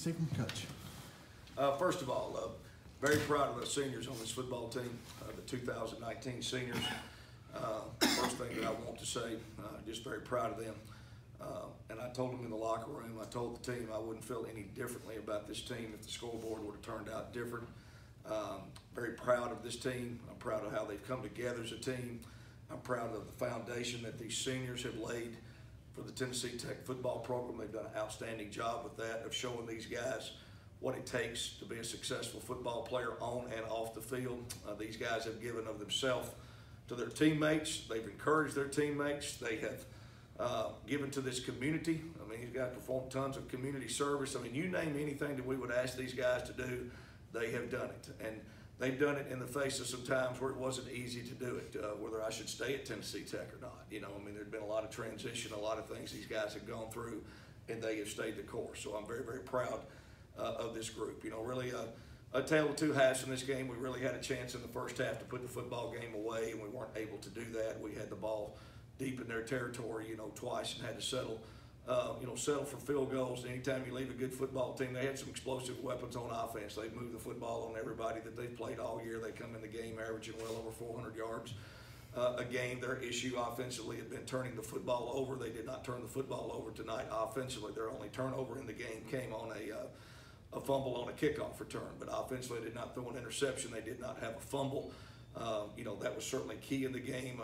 Say from Coach. First of all, very proud of the seniors on this football team, the 2019 seniors. First thing that I want to say, just very proud of them. And I told them in the locker room, I told the team I wouldn't feel any differently about this team if the scoreboard would have turned out different. Very proud of this team. I'm proud of how they've come together as a team. I'm proud of the foundation that these seniors have laid for the Tennessee Tech football program. They've done an outstanding job with that, of showing these guys what it takes to be a successful football player on and off the field. These guys have given of themselves to their teammates. They've encouraged their teammates. They have given to this community. I mean, he's got to perform tons of community service. I mean, you name anything that we would ask these guys to do, they have done it. And they've done it in the face of some times where it wasn't easy to do it, whether I should stay at Tennessee Tech or not. You know, I mean, there's been a lot of transition, a lot of things these guys have gone through, and they have stayed the course. So I'm very, very proud of this group. You know, really a tale of two halves in this game. We really had a chance in the first half to put the football game away, and we weren't able to do that. We had the ball deep in their territory, you know, twice, and had to settle for field goals. Anytime you leave a good football team, they had some explosive weapons on offense. They've moved the football on everybody that they've played all year. They come in the game averaging well over 400 yards a game. Their issue offensively had been turning the football over. They did not turn the football over tonight offensively. Their only turnover in the game came on a fumble on a kickoff return. But offensively, they did not throw an interception. They did not have a fumble. That was certainly key in the game.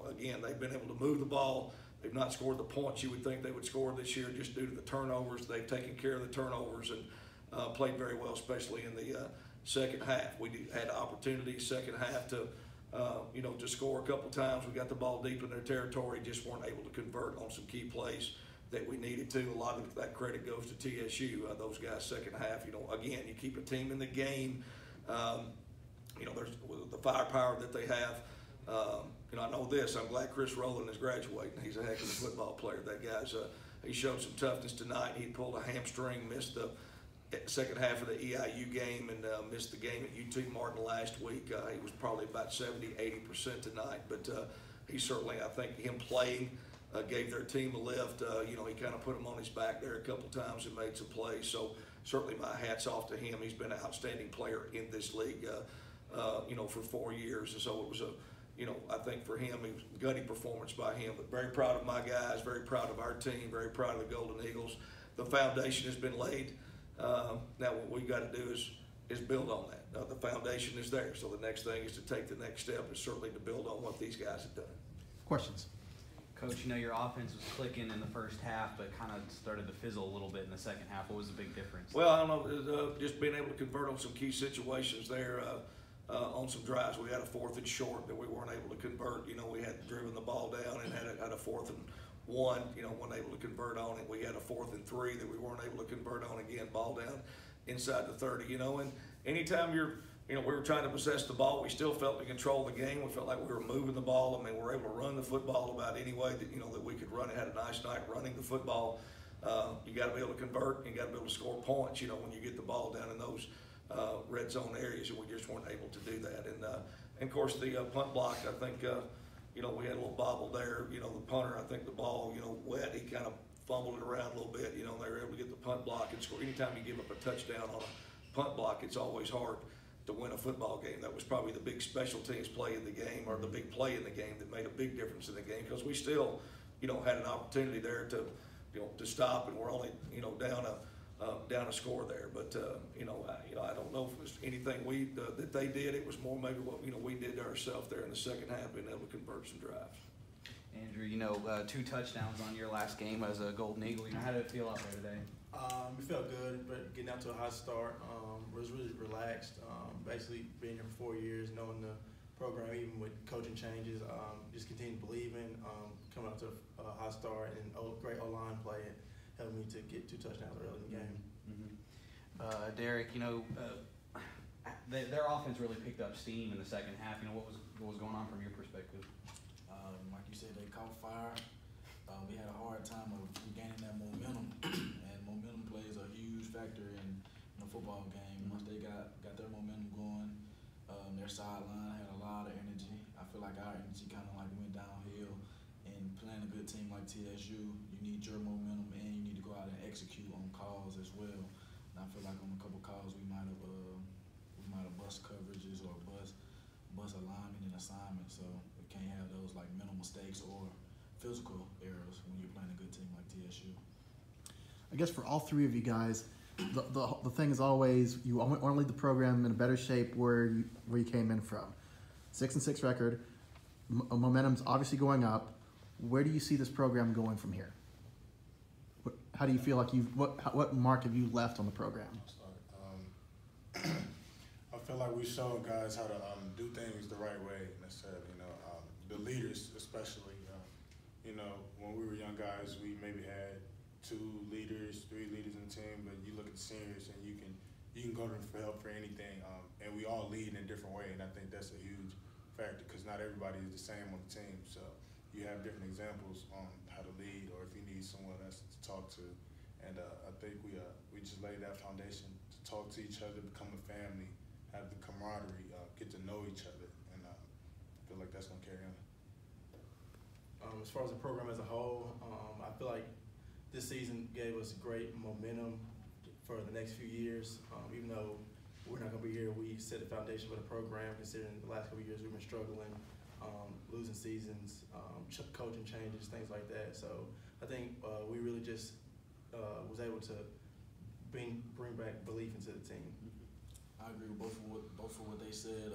Again, they've been able to move the ball. They've not scored the points you would think they would score this year just due to the turnovers. They've taken care of the turnovers and played very well, especially in the second half. We had opportunities second half to score a couple times. We got the ball deep in their territory, just weren't able to convert on some key plays that we needed to. A lot of that credit goes to TSU. Those guys second half, again, you keep a team in the game. There's the firepower that they have. I know this. I'm glad Chris Rowland is graduating. He's a heck of a football player. That guy's he showed some toughness tonight. He pulled a hamstring, missed the second half of the EIU game, and missed the game at UT Martin last week. He was probably about 70-80% tonight, but he certainly, I think, him playing gave their team a lift. He kind of put him on his back there a couple times and made some plays. So certainly my hat's off to him. He's been an outstanding player in this league, for 4 years. And so it was I think for him, it was a gutty performance by him. But very proud of my guys, very proud of our team, very proud of the Golden Eagles. The foundation has been laid. Now what we've got to do is build on that. The foundation is there. So the next thing is to take the next step, is certainly to build on what these guys have done. Questions? Coach, your offense was clicking in the first half, but kind of started to fizzle a little bit in the second half. What was the big difference? Well, I don't know, just being able to convert on some key situations there on some drives. We had a 4th and short that we weren't able to convert. We had driven the ball down and had a 4th and 1, weren't able to convert on it. We had a 4th and 3 that we weren't able to convert on again, ball down inside the 30, and anytime we were trying to possess the ball, we still felt to control the game. We felt like we were moving the ball. I mean, we were able to run the football about any way that, that we could run it. Had a nice night running the football. You got to be able to convert. You got to be able to score points, when you get the ball down in those red zone areas, and we just weren't able to do that. And of course, the punt block, I think, we had a little bobble there. The punter, I think the ball, wet, he kind of fumbled it around a little bit. They were able to get the punt block and score. Anytime you give up a touchdown on a punt block, it's always hard to win a football game. That was probably the big special teams play in the game, or the big play in the game that made a big difference in the game, because we still, had an opportunity there to stop, and we're only, down a score there. But I don't know if it was anything that they did. It was more maybe what we did to ourselves there in the second half, being able to convert some drives. Andrew, 2 touchdowns on your last game as a Golden Eagle. How did it feel out there today? It felt good, but getting out to a hot start, was really relaxed. Basically being here for 4 years, knowing the program, even with coaching changes, just continue believing, coming out to a hot start, and great O-line play, and helped me to get 2 touchdowns early in the game. Mm-hmm. Derek, their offense really picked up steam in the second half. What was going on from your perspective? Like you said, they caught fire. We had a hard time of regaining that momentum, and momentum plays a huge factor in a football game. Once they got their momentum going, their sideline had a lot of energy. I feel like our energy kind of went downhill. And playing a good team like TSU, you need your momentum, and you need to go out and execute on calls as well. a couple calls we might have bust coverages or bust alignment and assignment. So we can't have those like mental mistakes or physical errors when you're playing a good team like TSU. I guess for all three of you guys, the thing is always you want to lead the program in a better shape where you came in from. 6-6 record, momentum's obviously going up. Where do you see this program going from here? How do you feel like what mark have you left on the program? I feel like we showed guys how to do things the right way necessarily. The leaders especially. When we were young guys, we maybe had 2 leaders, 3 leaders in the team, but you look at the seniors and you can go to them for help for anything, and we all lead in a different way, and I think that's a huge factor because not everybody is the same on the team. So you have different examples on how to lead, or if you need someone else to talk to, and I think we just laid that foundation to talk to each other, become a family, have the camaraderie, get to know each other, and I feel like that's gonna carry on. As far as the program as a whole, I feel like this season gave us great momentum for the next few years. Even though we're not going to be here, we set the foundation for the program, considering the last couple of years we've been struggling, losing seasons, coaching changes, things like that. So I think we really just was able to bring back belief into the team. I agree with both of what they said.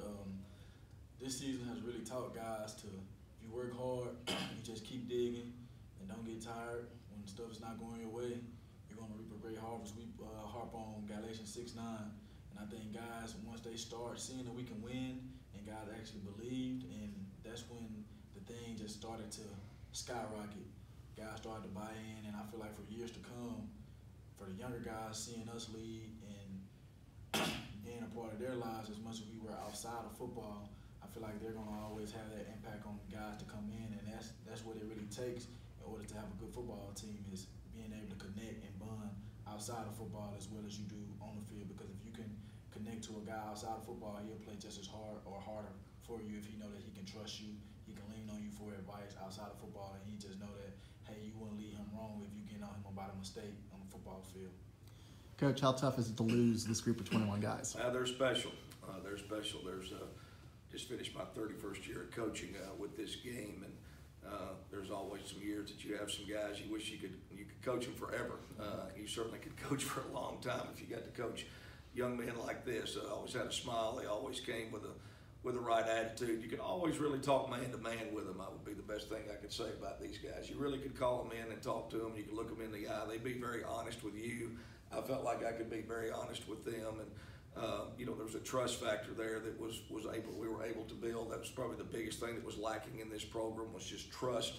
This season has really taught guys to, if you work hard, you just keep digging and don't get tired. When stuff is not going your way, you're going to reap a great harvest. We harp on Galatians 6:9, and I think guys, once they start seeing that we can win, and guys actually believed, and that's when the thing just started to skyrocket. Guys started to buy in, and I feel like for years to come, for the younger guys seeing us lead and being a part of their lives as much as we were outside of football, I feel like they're going to always have that impact on guys to come in, and that's what it really takes in order to have a good football team, is being able to connect and bond outside of football as well as you do on the field. Because if you can connect to a guy outside of football, he'll play just as hard or harder for you if he know that he can trust you, he can lean on you for advice outside of football, and he just know that, hey, you wouldn't lead him wrong if you get on him about a mistake on the football field. Coach, how tough is it to lose this group of 21 guys? They're special. They're special. Just finished my 31st year of coaching with this game, and there's always some years that you have some guys you wish you could coach them forever. You certainly could coach for a long time if you got to coach young men like this. Always had a smile. They always came with the right attitude. You could always really talk man to man with them. That would be the best thing I could say about these guys. You really could call them in and talk to them. You could look them in the eye. They'd be very honest with you. I felt like I could be very honest with them, and there was a trust factor there that we were able to build. That was probably the biggest thing that was lacking in this program, was just trust.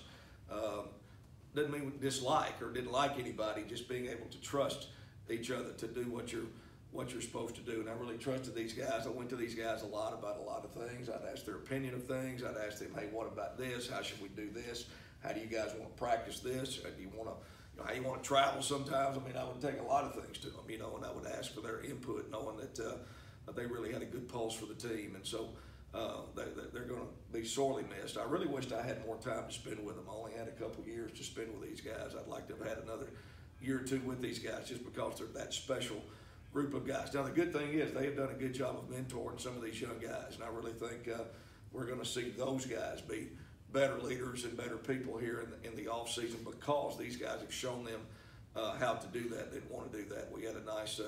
Doesn't mean dislike or didn't like anybody, just being able to trust each other to do what you're supposed to do. And I really trusted these guys. I went to these guys a lot about a lot of things. I'd ask their opinion of things. I'd ask them, hey, what about this? How should we do this? How do you guys want to practice this? Do you want to how you want to travel sometimes? I mean, I would take a lot of things to them, and I would ask for their input, knowing that they really had a good pulse for the team. And so they're going to be sorely missed. I really wished I had more time to spend with them. I only had a couple years to spend with these guys. I'd like to have had another year or two with these guys just because they're that special group of guys. Now, the good thing is they have done a good job of mentoring some of these young guys, and I really think we're going to see those guys be better leaders and better people here in the off season, because these guys have shown them how to do that. They want to do that. We had a nice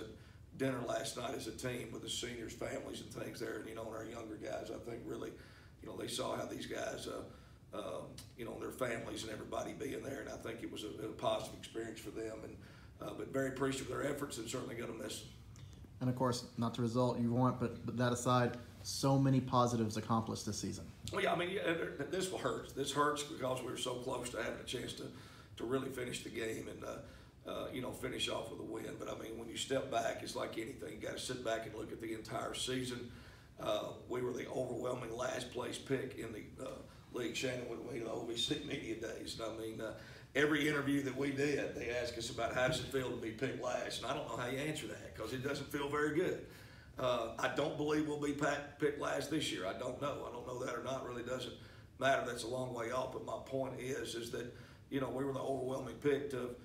dinner last night as a team with the seniors' families and things there, and our younger guys, I think really, they saw how these guys, their families and everybody being there, and I think it was a positive experience for them. And but very appreciative of their efforts, and certainly going to miss them. And of course, not the result you want, but that aside, so many positives accomplished this season. Well, yeah, I mean, this will hurt. This hurts because we were so close to having a chance to really finish the game and finish off with a win. But I mean, when you step back, it's like anything. You got to sit back and look at the entire season. We were the overwhelming last place pick in the league. Shannon would have made the OVC media days. And I mean, every interview that we did, they asked us about how does it feel to be picked last. And I don't know how you answer that, because it doesn't feel very good. I don't believe we'll be picked last this year. I don't know. I don't know that or not. It really doesn't matter. That's a long way off. But my point is that we were the overwhelming pick to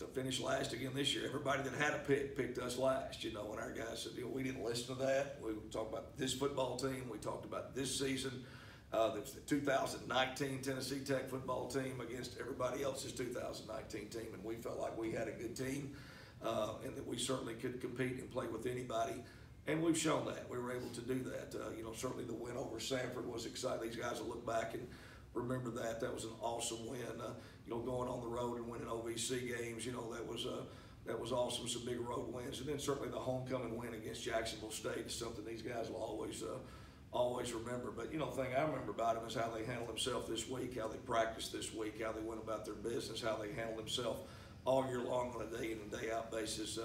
to finish last again this year. Everybody that had a pick picked us last, you know, and our guys said, you know, we didn't listen to that. We talked about this football team. We talked about this season. There was the 2019 Tennessee Tech football team against everybody else's 2019 team, and we felt like we had a good team and that we certainly could compete and play with anybody. And we've shown that. We were able to do that. You know, certainly the win over Sanford was exciting. These guys will look back and remember that. That was an awesome win. You know, going on the road and winning OVC games, you know, that was awesome. Some big road wins. And then certainly the homecoming win against Jacksonville State is something these guys will always remember. But, you know, the thing I remember about them is how they handled themselves this week, how they practiced this week, how they went about their business, how they handled themselves all year long on a day in and day out basis.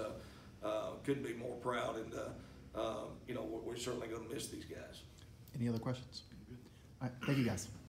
Couldn't be more proud, and you know, we're certainly going to miss these guys. Any other questions? All right, thank you guys.